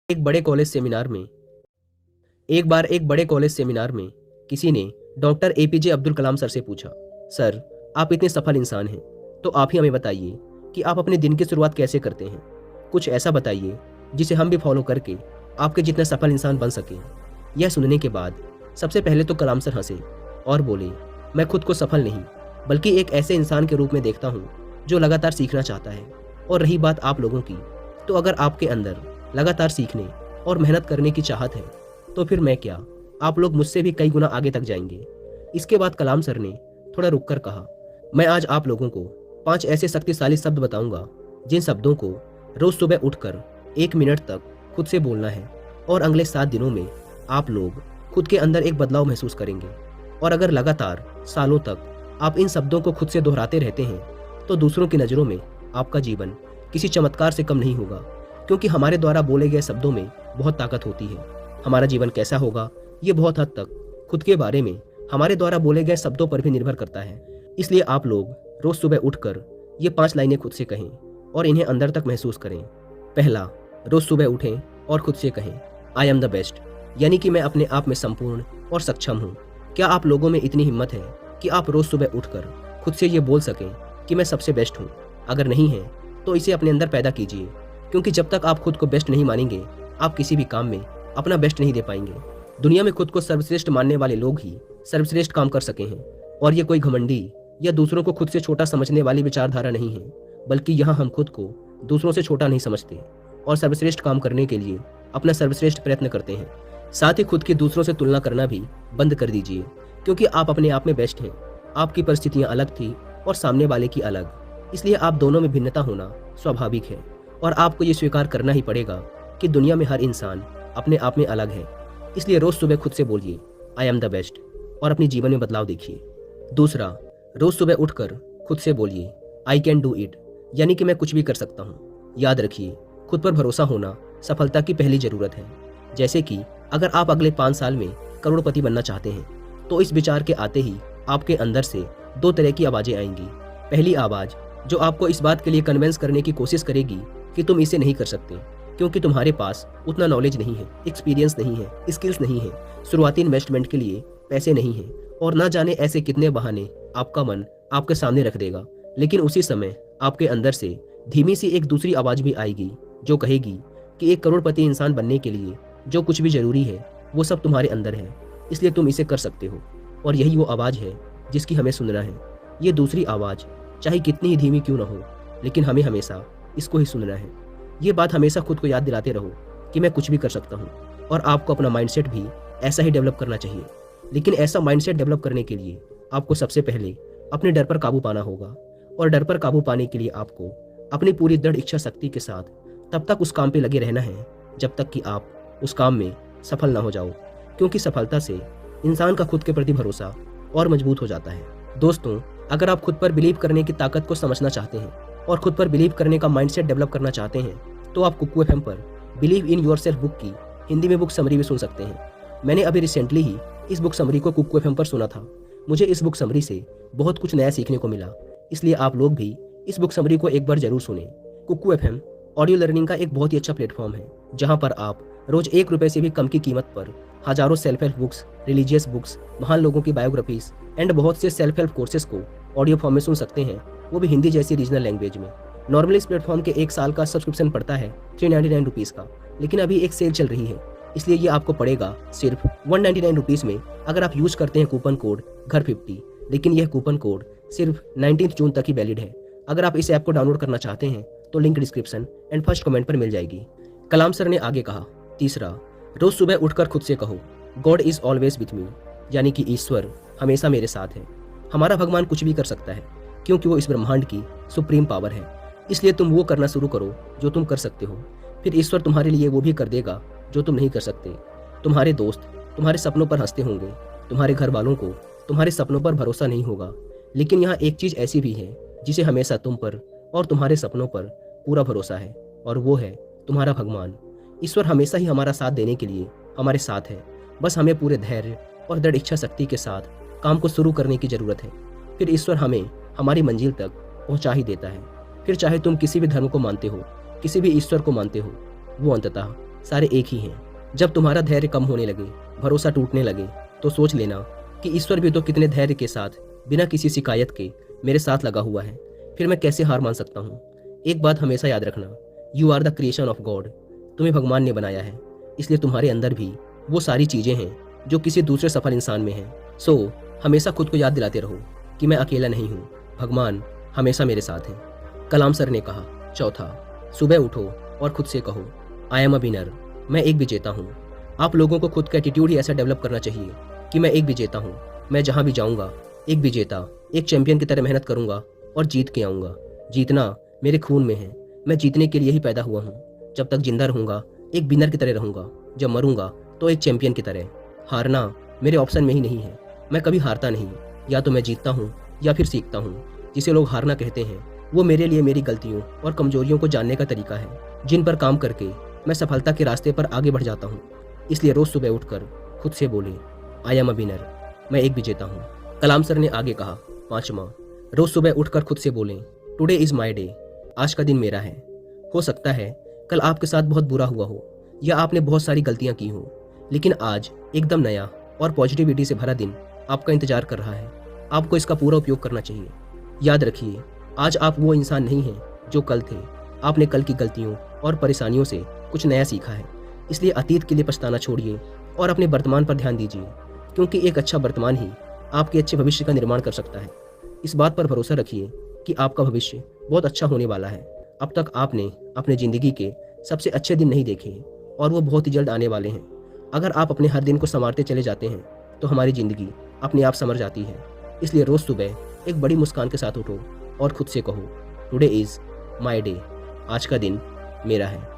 एक बड़े college seminar में एक बार एक बड़े कॉलेज सेमिनार में किसी ने doctor APJ Abdul Kalam sir से पूछा, सर, आप इतने सफल इंसान हैं, तो आप ही हमें बताइए कि आप अपने दिन की शुरुआत कैसे करते हैं। कुछ ऐसा बताइए जिसे हम भी फॉलो करके आपके जितने सफल इंसान बन सकें। यह सुनने के बाद सबसे पहले तो कलाम सर हंसे और बोले, मैं खुद को सफल नहीं बल्कि एक ऐसे इंसान के रूप में देखता हूँ जो लगातार सीखना चाहता है। और रही बात आप लोगों की, तो अगर आपके अंदर लगातार सीखने और मेहनत करने की चाहत है तो फिर मैं क्या, आप लोग मुझसे भी कई गुना आगे तक जाएंगे। इसके बाद कलाम सर ने थोड़ा रुककर कहा, मैं आज आप लोगों को 5 ऐसे शक्तिशाली शब्द बताऊंगा जिन शब्दों को रोज सुबह उठकर 1 मिनट तक खुद से बोलना है और अगले 7 दिनों में आप लोग खुद के अंदर एक बदलाव महसूस करेंगे। और अगर लगातार सालों तक आप इन शब्दों को खुद से दोहराते रहते हैं तो दूसरों की नज़रों में आपका जीवन किसी चमत्कार से कम नहीं होगा, क्योंकि हमारे द्वारा बोले गए शब्दों में बहुत ताकत होती है। हमारा जीवन कैसा होगा ये बहुत हद तक खुद के बारे में हमारे द्वारा बोले गए शब्दों पर भी निर्भर करता है। इसलिए आप लोग रोज सुबह उठकर ये 5 लाइनें खुद से कहें और इन्हें अंदर तक महसूस करें। पहला, रोज सुबह उठें और खुद से कहें, आई एम द बेस्ट, यानी कि मैं अपने आप में संपूर्ण और सक्षम हूँ। क्या आप लोगों में इतनी हिम्मत है कि आप रोज सुबह उठकर खुद से ये बोल सकें कि मैं सबसे बेस्ट हूँ? अगर नहीं है तो इसे अपने अंदर पैदा कीजिए, क्योंकि जब तक आप खुद को बेस्ट नहीं मानेंगे आप किसी भी काम में अपना बेस्ट नहीं दे पाएंगे। दुनिया में खुद को सर्वश्रेष्ठ मानने वाले लोग ही सर्वश्रेष्ठ काम कर सके हैं, और ये कोई घमंडी या दूसरों को खुद से छोटा समझने वाली विचारधारा नहीं है, बल्कि यहाँ हम खुद को दूसरों से छोटा नहीं समझते और सर्वश्रेष्ठ काम करने के लिए अपना सर्वश्रेष्ठ प्रयत्न करते हैं। साथ ही खुद की दूसरों से तुलना करना भी बंद कर दीजिए, क्योंकि आप अपने आप में बेस्ट हैं। आपकी परिस्थितियाँ अलग थी और सामने वाले की अलग, इसलिए आप दोनों में भिन्नता होना स्वाभाविक है और आपको ये स्वीकार करना ही पड़ेगा कि दुनिया में हर इंसान अपने आप में अलग है। इसलिए रोज सुबह खुद से बोलिए, आई एम द बेस्ट, और अपने जीवन में बदलाव देखिए। दूसरा, रोज सुबह उठकर खुद से बोलिए, आई कैन डू इट, यानी कि मैं कुछ भी कर सकता हूँ। याद रखिए, खुद पर भरोसा होना सफलता की पहली जरूरत है। जैसे कि अगर आप अगले 5 साल में करोड़पति बनना चाहते हैं तो इस विचार के आते ही आपके अंदर से 2 तरह की आवाज़ें आएंगी। पहली आवाज़ जो आपको इस बात के लिए कन्विंस करने की कोशिश करेगी कि तुम इसे नहीं कर सकते, क्योंकि तुम्हारे पास उतना नॉलेज नहीं है, एक्सपीरियंस नहीं है, स्किल्स नहीं है, शुरुआती इन्वेस्टमेंट के लिए पैसे नहीं हैं, और ना जाने ऐसे कितने बहाने आपका मन आपके सामने रख देगा। लेकिन उसी समय आपके अंदर से धीमी सी एक दूसरी आवाज़ भी आएगी जो कहेगी कि एक करोड़पति इंसान बनने के लिए जो कुछ भी जरूरी है वो सब तुम्हारे अंदर है, इसलिए तुम इसे कर सकते हो। और यही वो आवाज़ है जिसकी हमें सुनना है। ये दूसरी आवाज़ चाहे कितनी ही धीमी क्यों ना हो, लेकिन हमें हमेशा इसको ही सुनना है। ये बात हमेशा खुद को याद दिलाते रहो कि मैं कुछ भी कर सकता हूँ, और आपको अपना माइंडसेट भी ऐसा ही डेवलप करना चाहिए। लेकिन ऐसा माइंडसेट डेवलप करने के लिए आपको सबसे पहले अपने डर पर काबू पाना होगा, और डर पर काबू पाने के लिए आपको अपनी पूरी दृढ़ इच्छा शक्ति के साथ तब तक उस काम पे लगे रहना है जब तक कि आप उस काम में सफल ना हो जाओ, क्योंकि सफलता से इंसान का खुद के प्रति भरोसा और मजबूत हो जाता है। दोस्तों, अगर आप खुद पर बिलीव करने की ताकत को समझना चाहते हैं और खुद पर बिलीव करने का माइंडसेट डेवलप करना चाहते हैं तो आप कुकू एफएम पर बिलीव इन योरसेल्फ बुक की हिंदी में बुक समरी भी सुन सकते हैं। मैंने अभी रिसेंटली ही इस बुक समरी को कुकू एफएम पर सुना था। मुझे इस बुक समरी से बहुत कुछ नया सीखने को मिला, इसलिए आप लोग भी इस बुक समरी को एक बार जरूर सुने। कुकू एफएम ऑडियो लर्निंग का एक बहुत ही अच्छा प्लेटफॉर्म है, जहां पर आप रोज 1 रुपए से भी कम की कीमत पर हजारों self help books, religious books, महान लोगों की बायोग्राफीज एंड बहुत से सेल्फ हेल्प कोर्सेज को ऑडियो फॉर्म में सुन सकते हैं, वो भी हिंदी जैसी रीजनल लैंग्वेज में। नॉर्मली इस प्लेटफॉर्म के 1 साल का सब्सक्रिप्शन पड़ता है 399 रुपीज़ का, लेकिन अभी एक सेल चल रही है, इसलिए ये आपको पड़ेगा सिर्फ 199 रुपीज़ में अगर आप यूज करते हैं कूपन कोड घर50। लेकिन यह कूपन कोड सिर्फ 19 जून तक ही वैलिड है। अगर आप इस ऐप को डाउनलोड करना चाहते हैं तो link description and first comment पर मिल जाएगी। कलाम सर ने आगे कहा, तीसरा, रोज सुबह उठकर खुद से कहो, God is always with me, यानी कि ईश्वर हमेशा मेरे साथ है। हमारा भगवान कुछ भी कर सकता है, क्योंकि वो इस ब्रह्मांड की सुप्रीम पावर है। इसलिए तुम वो करना शुरू करो जो तुम कर सकते हो, फिर ईश्वर तुम्हारे लिए वो भी कर देगा जो तुम नहीं कर सकते। तुम्हारे दोस्त तुम्हारे सपनों पर हंसते होंगे, तुम्हारे घर वालों को तुम्हारे सपनों पर भरोसा नहीं होगा, लेकिन यहाँ एक चीज़ ऐसी भी है जिसे हमेशा तुम पर और तुम्हारे सपनों पर पूरा भरोसा है, और वो है तुम्हारा भगवान। ईश्वर हमेशा ही हमारा साथ देने के लिए हमारे साथ है। बस हमें पूरे धैर्य और दृढ़ इच्छा शक्ति के साथ काम को शुरू करने की ज़रूरत है, फिर ईश्वर हमें हमारी मंजिल तक पहुंचा ही देता है। फिर चाहे तुम किसी भी धर्म को मानते हो, किसी भी ईश्वर को मानते हो, वो अंततः सारे एक ही हैं। जब तुम्हारा धैर्य कम होने लगे, भरोसा टूटने लगे, तो सोच लेना कि ईश्वर भी तो कितने धैर्य के साथ, बिना किसी शिकायत के मेरे साथ लगा हुआ है। फिर मैं कैसे हार मान सकता हूँ। एक बात हमेशा याद रखना, you are the creation of God. तुम्हें भगवान ने बनाया है, इसलिए तुम्हारे अंदर भी वो सारी चीज़ें हैं जो किसी दूसरे सफल इंसान में हैं। सो हमेशा खुद को याद दिलाते रहो कि मैं अकेला नहीं हूँ, भगवान हमेशा मेरे साथ हैं। कलाम सर ने कहा। चौथा, सुबह उठो और खुद से कहो, आई एम अ विनर। मैं एक विजेता हूँ। आप लोगों को खुद का एटीट्यूड ही ऐसा डेवलप करना चाहिए कि मैं एक विजेता हूँ। मैं जहाँ भी जाऊँगा एक विजेता, एक चैंपियन की तरह मेहनत करूँगा और जीत के आऊँगा। जीतना मेरे खून में है। मैं जीतने के लिए ही पैदा हुआ हूँ। जब तक जिंदा रहूँगा एक विनर की तरह रहूँगा, जब मरूंगा तो एक चैंपियन की तरह। हारना मेरे ऑप्शन में ही नहीं है। मैं कभी हारता नहीं, या तो मैं जीतता हूँ या फिर सीखता हूँ। जिसे लोग हारना कहते हैं वो मेरे लिए मेरी गलतियों और कमजोरियों को जानने का तरीका है, जिन पर काम करके मैं सफलता के रास्ते पर आगे बढ़ जाता हूँ। इसलिए रोज सुबह उठकर खुद से बोले, आई एम अ विनर। मैं एक विजेता हूँ। कलाम सर ने आगे कहा। पांचवा, रोज सुबह उठकर खुद से बोलें, टुडे इज माई डे। आज का दिन मेरा है। हो सकता है कल आपके साथ बहुत बुरा हुआ हो या आपने बहुत सारी गलतियां की हो, लेकिन आज एकदम नया और पॉजिटिविटी से भरा दिन आपका इंतजार कर रहा है। आपको इसका पूरा उपयोग करना चाहिए। याद रखिए, आज आप वो इंसान नहीं हैं जो कल थे। आपने कल की गलतियों और परेशानियों से कुछ नया सीखा है। इसलिए अतीत के लिए पछताना छोड़िए और अपने वर्तमान पर ध्यान दीजिए, क्योंकि एक अच्छा वर्तमान ही आपके अच्छे भविष्य का निर्माण कर सकता है। इस बात पर भरोसा रखिए कि आपका भविष्य बहुत अच्छा होने वाला है। अब तक आपने अपने ज़िंदगी के सबसे अच्छे दिन नहीं देखे और वो बहुत ही जल्द आने वाले हैं। अगर आप अपने हर दिन को संवारते चले जाते हैं तो हमारी ज़िंदगी अपने आप संवर जाती है। इसलिए रोज़ सुबह एक बड़ी मुस्कान के साथ उठो और खुद से कहो, टुडे इज़ माई डे। आज का दिन मेरा है।